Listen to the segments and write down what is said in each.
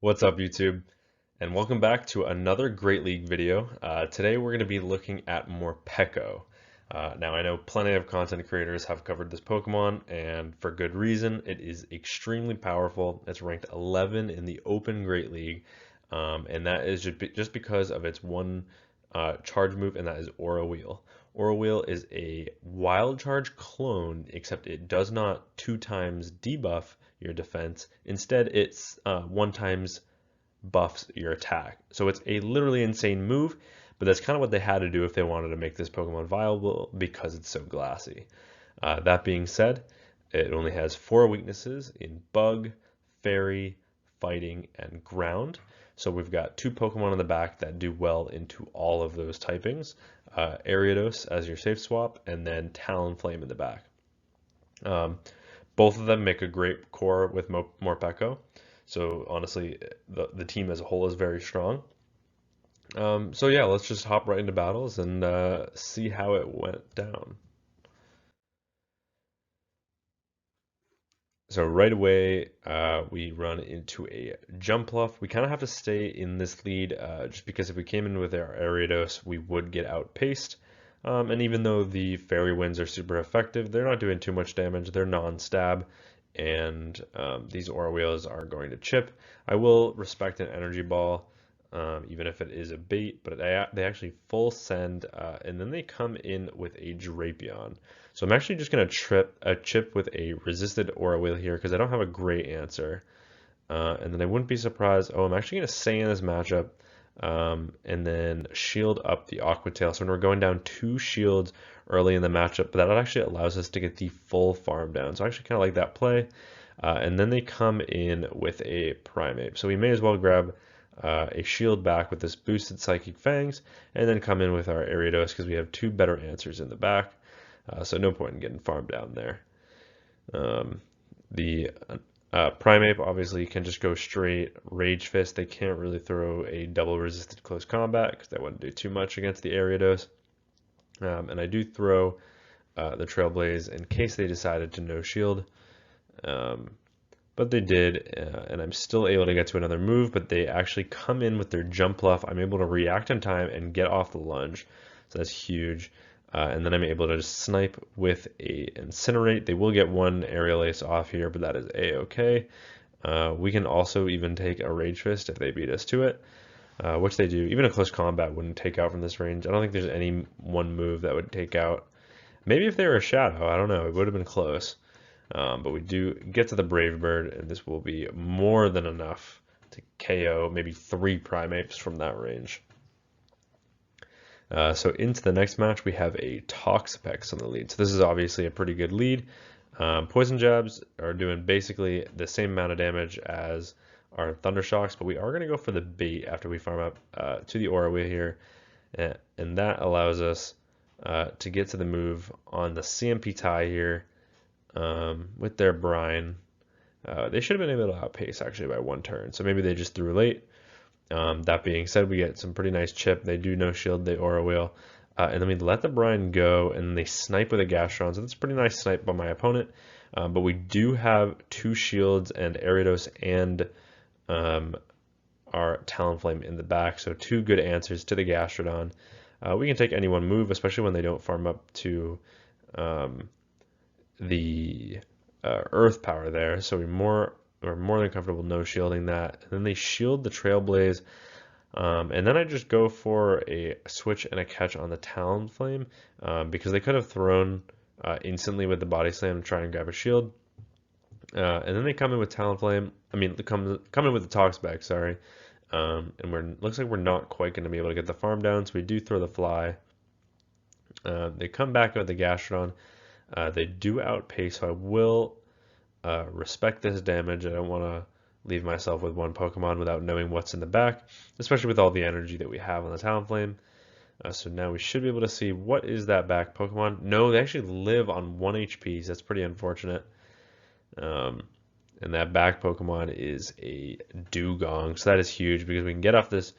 What's up, YouTube? And welcome back to another Great League video. Today we're going to be looking at Morpeko. Now I know plenty of content creators have covered this Pokemon, and for good reason. It is extremely powerful. It's ranked 11 in the Open Great League, and that is just because of its one charge move, and that is Aura Wheel. Aura Wheel is a wild charge clone, except it does not 2 times debuff your defense. Instead, it's 1 times buffs your attack. So it's a literally insane move, but that's kind of what they had to do if they wanted to make this Pokemon viable because it's so glassy. That being said, it only has 4 weaknesses in Bug, Fairy, Fighting, and Ground. So we've got 2 Pokemon in the back that do well into all of those typings. Ariados as your safe swap, and then Talonflame in the back. Both of them make a great core with Morpeko. So honestly, the team as a whole is very strong. So yeah, let's just hop right into battles and see how it went down. So right away, we run into a jumpluff. We kind of have to stay in this lead just because if we came in with our Ariados, we would get outpaced. And even though the Fairy Winds are super effective, they're not doing too much damage. They're non-stab, and these Aura Wheels are going to chip. I will respect an Energy Ball, even if it is a bait, but they actually full send, and then they come in with a Drapion. So I'm actually just going to chip with a resisted Aura Wheel here because I don't have a great answer. And then I wouldn't be surprised. Oh, I'm actually going to stay in this matchup and then shield up the Aqua Tail. So when we're going down 2 shields early in the matchup, but that actually allows us to get the full farm down. So I actually kind of like that play. And then they come in with a Primeape. So we may as well grab a shield back with this boosted Psychic Fangs, and then come in with our Ariados because we have 2 better answers in the back. So no point in getting farmed down there. The Primeape obviously can just go straight Rage Fist. They can't really throw a double resisted close combat because that wouldn't do too much against the Ariados. And I do throw the Trailblaze in case they decided to no shield. But they did, and I'm still able to get to another move, but they actually come in with their Jumpluff. I'm able to react in time and get off the lunge, so that's huge. And then I'm able to just snipe with a Incinerate. They will get 1 Aerial Ace off here, but that is a-okay. We can also even take a Rage Fist if they beat us to it, which they do. Even a close combat wouldn't take out from this range. I don't think there's any one move that would take out. Maybe if they were a Shadow, I don't know. It would have been close. But we do get to the Brave Bird, and this will be more than enough to KO maybe 3 Primeapes from that range. So into the next match, we have a Toxapex on the lead. So this is obviously a pretty good lead. Poison Jabs are doing basically the same amount of damage as our Thunder Shocks, but we are going to go for the bait after we farm up to the Aura Wheel here. And that allows us to get to the move on the CMP tie here. With their Brine, they should have been able to outpace actually by 1 turn, so maybe they just threw late. That being said, we get some pretty nice chip. They do no shield, they Aura Wheel, and then we let the Brine go, and they snipe with a Gastrodon, so that's a pretty nice snipe by my opponent. But we do have 2 shields and Ariados and our Talonflame in the back, so 2 good answers to the Gastrodon. We can take any one move, especially when they don't farm up to the Earth power there, so we're more than comfortable no shielding that. And then they shield the Trailblaze, and then I just go for a switch and a catch on the Talonflame because they could have thrown instantly with the Body Slam to try and grab a shield. And then they come in with Talonflame. I mean, they come in with the Toxapex, sorry. And looks like we're not quite going to be able to get the farm down, so we do throw the Fly. They come back with the Gastrodon. They do outpace, so I will respect this damage. I don't want to leave myself with 1 Pokemon without knowing what's in the back, especially with all the energy that we have on the Talonflame. So now we should be able to see what is that back Pokemon. No, they actually live on 1 HP, so that's pretty unfortunate. And that back Pokemon is a Dugong, so that is huge because we can get off this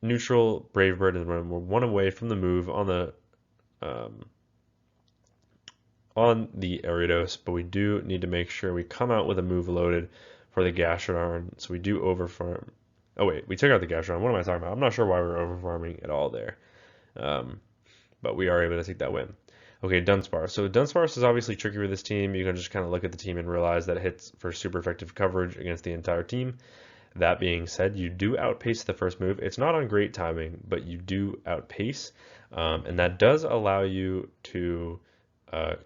neutral Brave Bird, and we're 1 away from the move on the Ariados, but we do need to make sure we come out with a move loaded for the gastrodon, so we do overfarm. Oh wait, we took out the gastrodon. What am I talking about? I'm not sure why we're overfarming at all there. But we are able to take that win. Okay, dunsparce. So dunsparce is obviously tricky with this team. You can just kind of look at the team and realize that it hits for super effective coverage against the entire team. That being said, you do outpace the first move. It's not on great timing, but you do outpace, and that does allow you to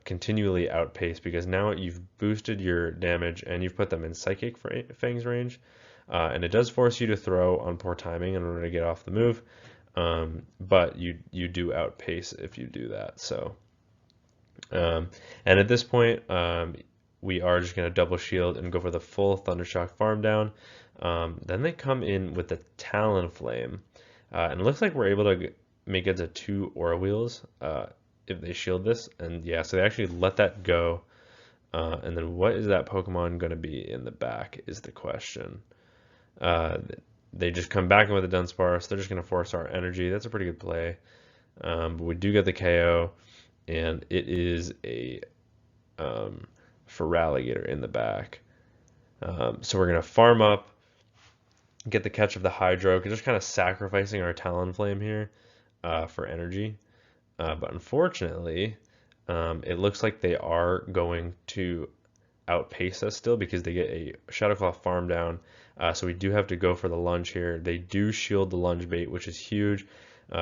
continually outpace, because now you've boosted your damage and you've put them in Psychic Fang's range, and it does force you to throw on poor timing in order to get off the move, but you do outpace if you do that. So, and at this point, we are just going to double shield and go for the full Thundershock farm down. Then they come in with the Talonflame, and it looks like we're able to make it to 2 Aura Wheels if they shield this, and yeah, so they actually let that go. And then what is that Pokemon going to be in the back is the question. They just come back in with the Dunsparce. They're just going to force our energy. That's a pretty good play. But we do get the KO, and it is a Feraligatr in the back. So we're going to farm up, get the catch of the Hydro, just kind of sacrificing our Talonflame here for energy. But unfortunately, it looks like they are going to outpace us still, because they get a Shadow Claw farm down. So we do have to go for the lunge here. They do shield the lunge bait, which is huge,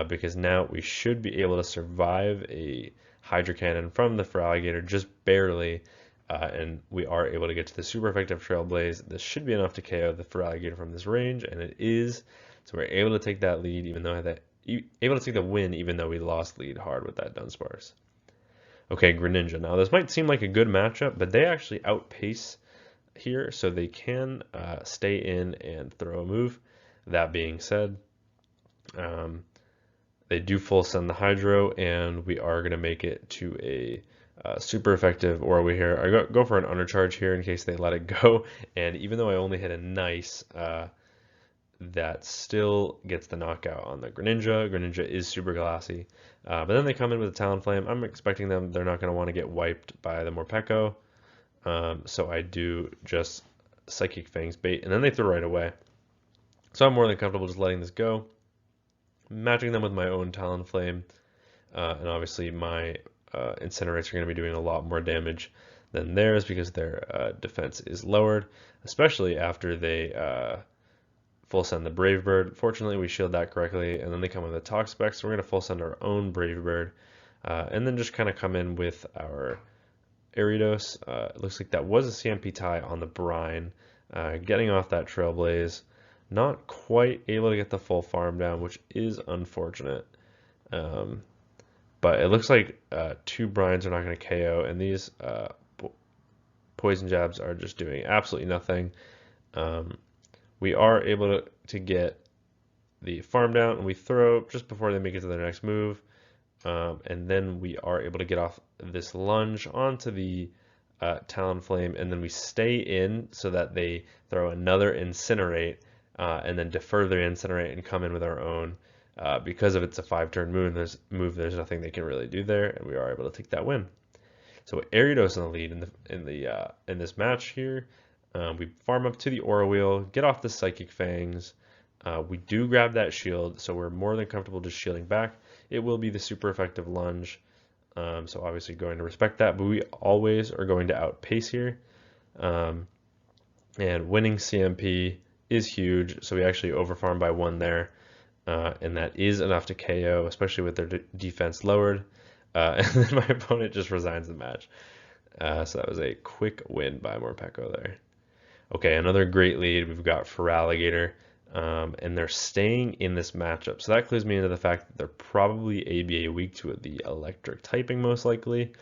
because now we should be able to survive a Hydro Cannon from the Feraligatr just barely, and we are able to get to the super effective Trailblaze. This should be enough to KO the Feraligatr from this range, and it is. So we're able to take that lead, able to take the win, even though we lost lead hard with that Dunsparce. Okay, Greninja. Now this might seem like a good matchup, but they actually outpace here, so they can stay in and throw a move. That being said, they do full send the Hydro, and we are going to make it to a super effective Aura here. I go for an undercharge here in case they let it go, and even though I only hit a nice, that still gets the knockout on the Greninja. Greninja is super glassy, but then they come in with a Talonflame. I'm expecting they're not going to want to get wiped by the Morpeko, so I do just Psychic Fang's bait, and then they throw right away. So I'm more than comfortable just letting this go, matching them with my own Talonflame, and obviously my Incinerates are going to be doing a lot more damage than theirs because their defense is lowered, especially after they full send the Brave Bird. Fortunately, we shield that correctly, and then they come with a Toxapex, so we're going to full send our own Brave Bird, and then just kind of come in with our Ariados. It looks like that was a CMP tie on the Brine, getting off that Trailblaze. Not quite able to get the full farm down, which is unfortunate. But it looks like 2 Brines are not going to KO, and these Poison Jabs are just doing absolutely nothing. We are able to get the farm down, and we throw just before they make it to their next move. And then we are able to get off this lunge onto the Talonflame, and then we stay in so that they throw another Incinerate, and then defer their Incinerate and come in with our own. Because of it's a 5-turn move, there's nothing they can really do there, and we are able to take that win. So Ariados in the lead in this match here. We farm up to the Aura Wheel, get off the Psychic Fangs. We do grab that shield, so we're more than comfortable just shielding back. It will be the super effective lunge, so obviously going to respect that, but we always are going to outpace here. And winning CMP is huge, so we actually overfarm by 1 there, and that is enough to KO, especially with their defense lowered. And then my opponent just resigns the match. So that was a quick win by Morpeko there. Okay, another great lead. We've got Feraligatr, and they're staying in this matchup. So that clues me into the fact that they're probably ABA weak to the electric typing, most likely.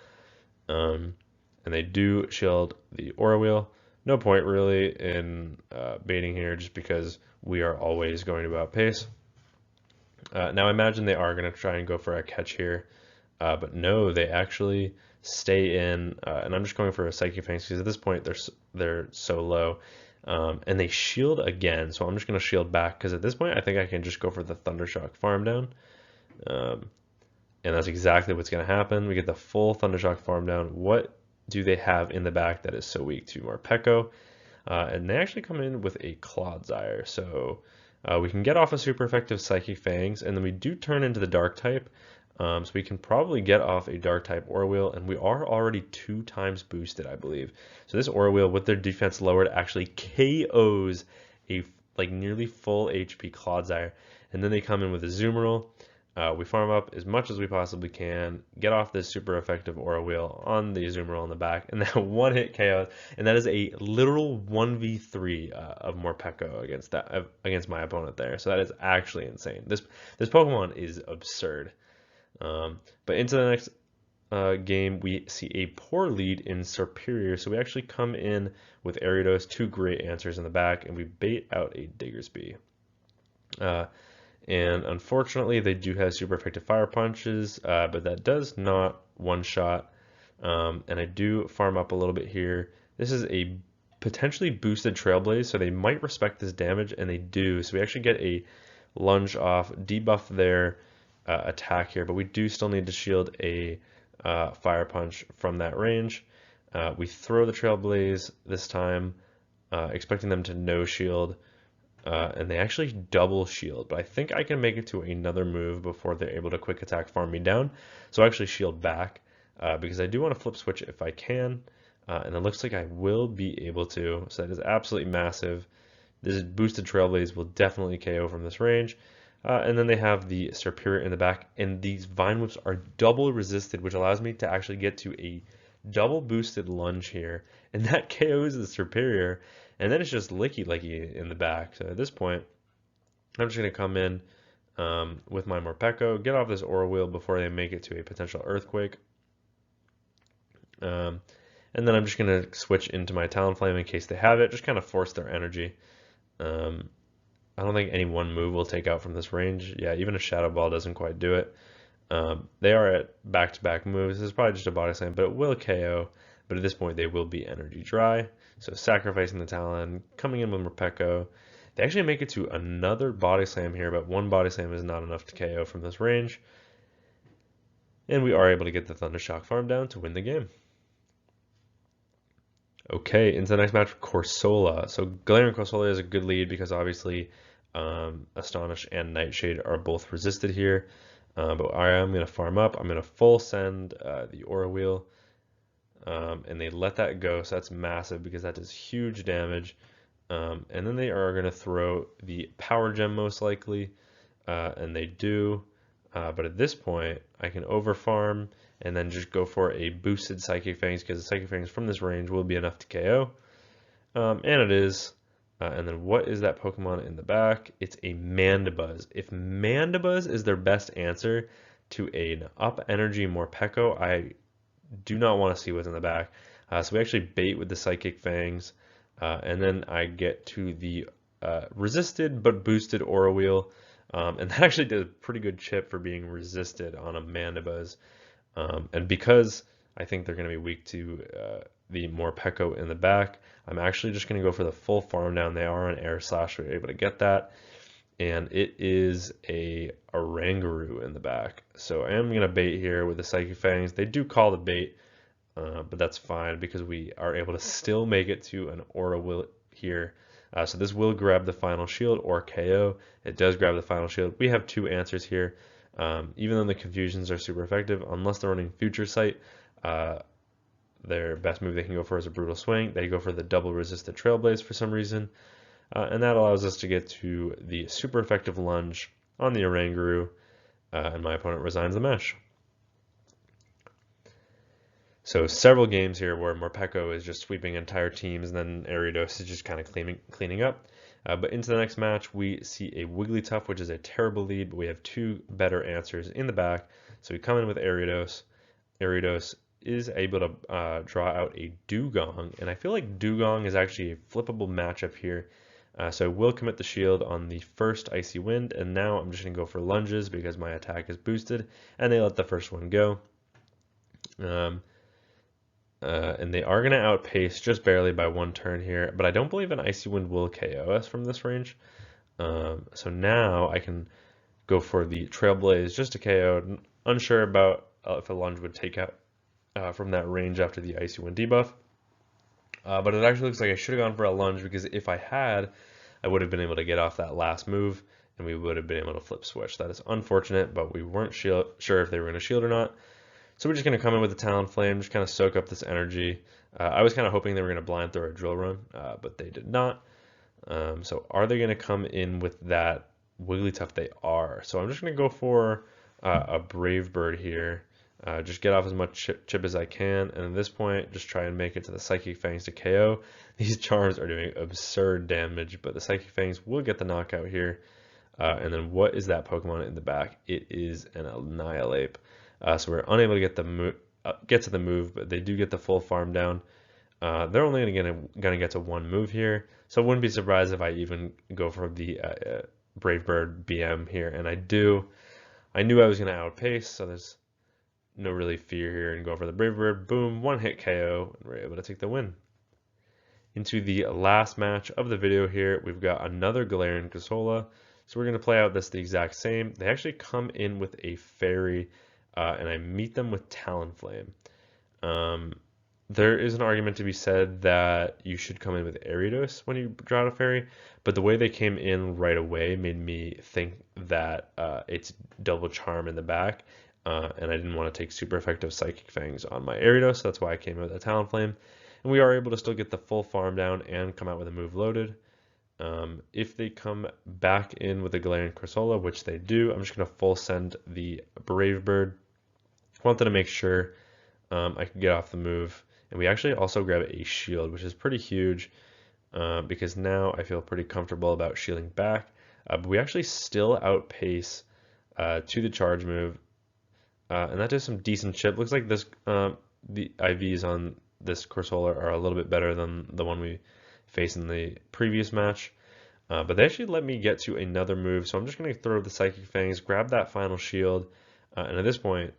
And they do shield the Aura Wheel. No point really in baiting here, just because we are always going to outpace. Now I imagine they are going to try and go for a catch here, but no, they actually stay in, and I'm just going for a Psychic Fangs because at this point they're so low, and they shield again, so I'm just going to shield back because at this point I think I can just go for the Thundershock farm down, and that's exactly what's going to happen. We get the full Thundershock farm down. What do they have in the back that is so weak to Morpeko? and they actually come in with a Clodsire. So we can get off a super effective Psychic Fangs, and then we do turn into the Dark type. So we can probably get off a Dark type Orwheel, and we are already 2 times boosted, I believe. So this Orwheel, with their defense lowered, actually KOs a like nearly full HP Clodsire, and then they come in with a Zoomerl. We farm up as much as we possibly can, get off this super effective Aura Wheel on the Zoomerl in the back, and that one hit KO, and that is a literal 1v3 of Morpeko against my opponent there. So that is actually insane. This Pokemon is absurd. But into the next game, we see a poor lead in Serperior, so we actually come in with Ariados, 2 great answers in the back, and we bait out a Diggersby. And unfortunately, they do have super effective Fire Punches, but that does not one-shot. And I do farm up a little bit here. This is a potentially boosted Trailblaze, so they might respect this damage, and they do. So we actually get a lunge off, debuff their attack here, but we do still need to shield a Fire Punch from that range. We throw the Trailblaze this time, expecting them to no shield. And they actually double shield, but I think I can make it to another move before they're able to quick attack farm me down. So I actually shield back because I do want to flip switch if I can, and it looks like I will be able to. So that is absolutely massive. This boosted Trailblaze will definitely KO from this range. And then they have the Serperior in the back, and these Vine Whips are double resisted, which allows me to actually get to a double boosted lunge here, and that KOs the Serperior. And then it's just Licky in the back. So at this point, I'm just going to come in with my Morpeko, get off this Aura Wheel before they make it to a potential Earthquake. And then I'm just going to switch into my Talonflame in case they have it, just kind of force their energy. I don't think any one move will take out from this range. Yeah, even a Shadow Ball doesn't quite do it. They are at back-to-back moves. This is probably just a Body Slam, but it will KO. But at this point, they will be energy dry. So sacrificing the Talon, coming in with Morpeko. They actually make it to another Body Slam here, but one Body Slam is not enough to KO from this range. And we are able to get the Thundershock farm down to win the game. Okay, into the next match, Corsola. So Galarian Corsola is a good lead because obviously Astonish and Nightshade are both resisted here. But I am going to farm up. I'm going to full send the Aura Wheel. And they let that go, so that's massive because that does huge damage. And then they are going to throw the Power Gem most likely, and they do. But at this point, I can overfarm and then just go for a boosted Psychic Fangs because the Psychic Fangs from this range will be enough to KO. And it is. And then what is that Pokemon in the back? It's a Mandibuzz. If Mandibuzz is their best answer to an up energy Morpeko, I do not want to see what's in the back. So we actually bait with the Psychic Fangs, and then I get to the resisted but boosted Aura Wheel, and that actually does a pretty good chip for being resisted on a Mandibuzz. And because I think they're going to be weak to the Morpeko in the back, I'm actually just going to go for the full farm down. They are on Air Slash, we're able to get that. And it is a Oranguru in the back. So I am going to bait here with the Psychic Fangs. They do call the bait, but that's fine because we are able to still make it to an Aura Wheel here. So this will grab the final shield or KO. It does grab the final shield. We have 2 answers here. Even though the confusions are super effective, unless they're running Future Sight, their best move they can go for is a Brutal Swing. They go for the double resisted Trailblaze for some reason. And that allows us to get to the super effective lunge on the Oranguru, and my opponent resigns the match. So several games here where Morpeko is just sweeping entire teams, and then Ariados is just kind of cleaning up. But into the next match, we see a Wigglytuff, which is a terrible lead, but we have 2 better answers in the back. So we come in with Ariados. Ariados is able to draw out a Dugong, and I feel like Dugong is actually a flippable matchup here. So I will commit the shield on the first Icy Wind, and now I'm just going to go for lunges because my attack is boosted, and they let the first one go. And they are going to outpace just barely by 1 turn here, but I don't believe an Icy Wind will KO us from this range. So now I can go for the Trailblaze just to KO. Unsure about if a lunge would take out from that range after the Icy Wind debuff. But it actually looks like I should have gone for a lunge, because if I had, I would have been able to get off that last move and we would have been able to flip switch. That is unfortunate, but we weren't sure if they were going to shield or not. So we're just going to come in with the Talonflame, just kind of soak up this energy. I was kind of hoping they were going to blind throw a drill run, but they did not. So are they going to come in with that Wigglytuff? They are. So I'm just going to go for a Brave Bird here. Just get off as much chip as I can, and at this point, just try and make it to the Psychic Fangs to KO. These charms are doing absurd damage, but the Psychic Fangs will get the knockout here. And then what is that Pokemon in the back? It is an Annihilape. So we're unable to get to the move, but they do get the full farm down. They're only gonna get to one move here, so I wouldn't be surprised if I even go for the Brave Bird BM here, and I do. I knew I was gonna outpace, so there's no really fear here, and go for the Brave Bird. Boom, one hit KO, and we're able to take the win. Into the last match of the video here, we've got another Galarian Casola. So we're gonna play out this the exact same. They actually come in with a Fairy, and I meet them with Talonflame. There is an argument to be said that you should come in with Ariados when you draw out a Fairy, but the way they came in right away made me think that it's double charm in the back, and I didn't want to take super effective Psychic Fangs on my Ariados, so that's why I came out with a Talonflame. And we are able to still get the full farm down and come out with a move loaded. If they come back in with a Galarian Casola, which they do, I'm just going to full send the Brave Bird. Wanted to make sure I could get off the move. And we actually also grab a shield, which is pretty huge, because now I feel pretty comfortable about shielding back. But we actually still outpace to the charge move, and that does some decent chip. Looks like this the IVs on this Corsola are a little bit better than the one we faced in the previous match. But they actually let me get to another move, so I'm just going to throw the Psychic Fangs, grab that final shield, and at this point,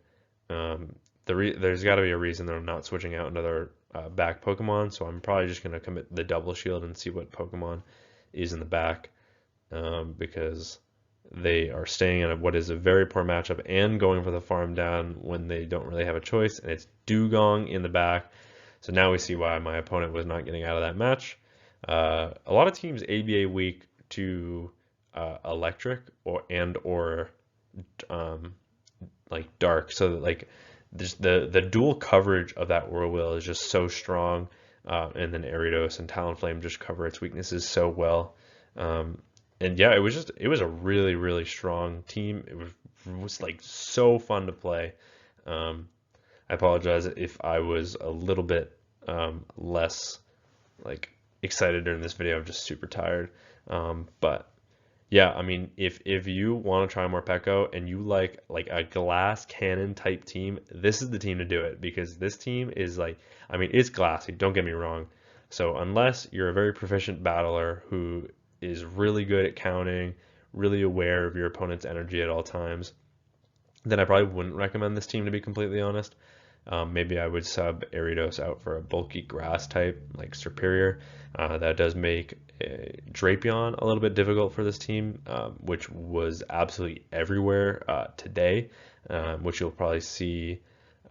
there's got to be a reason that I'm not switching out another back Pokemon, so I'm probably just going to commit the double shield and see what Pokemon is in the back, because they are staying in what is a very poor matchup and going for the farm down when they don't really have a choice, and it's Dugong in the back. So now we see why my opponent was not getting out of that match. A lot of teams ABA weak to electric or like dark, so that, like, the dual coverage of that Whirlwill is just so strong, and then Ariados and Talonflame just cover its weaknesses so well. And yeah, it was a really strong team. It was like so fun to play. I apologize if I was a little bit less like excited during this video. I'm just super tired. But yeah, I mean, if you want to try Morpeko and you like a glass cannon type team, this is the team to do it, because this team is like, I mean, it's glassy, don't get me wrong. So unless you're a very proficient battler who is really good at counting, really aware of your opponent's energy at all times, then I probably wouldn't recommend this team, to be completely honest. Maybe I would sub Ariados out for a bulky grass type like Superior. That does make Drapion a little bit difficult for this team, which was absolutely everywhere today, which you'll probably see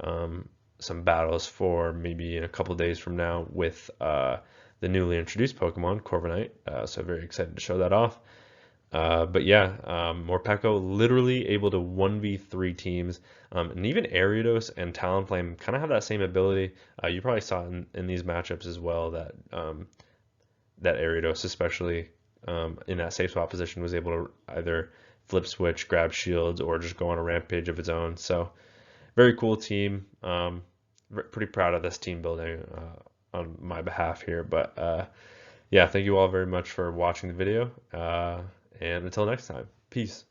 some battles for maybe in a couple days from now with the newly introduced Pokemon, Corviknight. So very excited to show that off. But yeah, Morpeko literally able to 1v3 teams, and even Ariados and Talonflame kind of have that same ability. You probably saw in these matchups as well that that Ariados, especially in that safe spot position, was able to either flip switch, grab shields, or just go on a rampage of its own. So very cool team. Pretty proud of this team building on my behalf here. But yeah, thank you all very much for watching the video. And until next time, peace.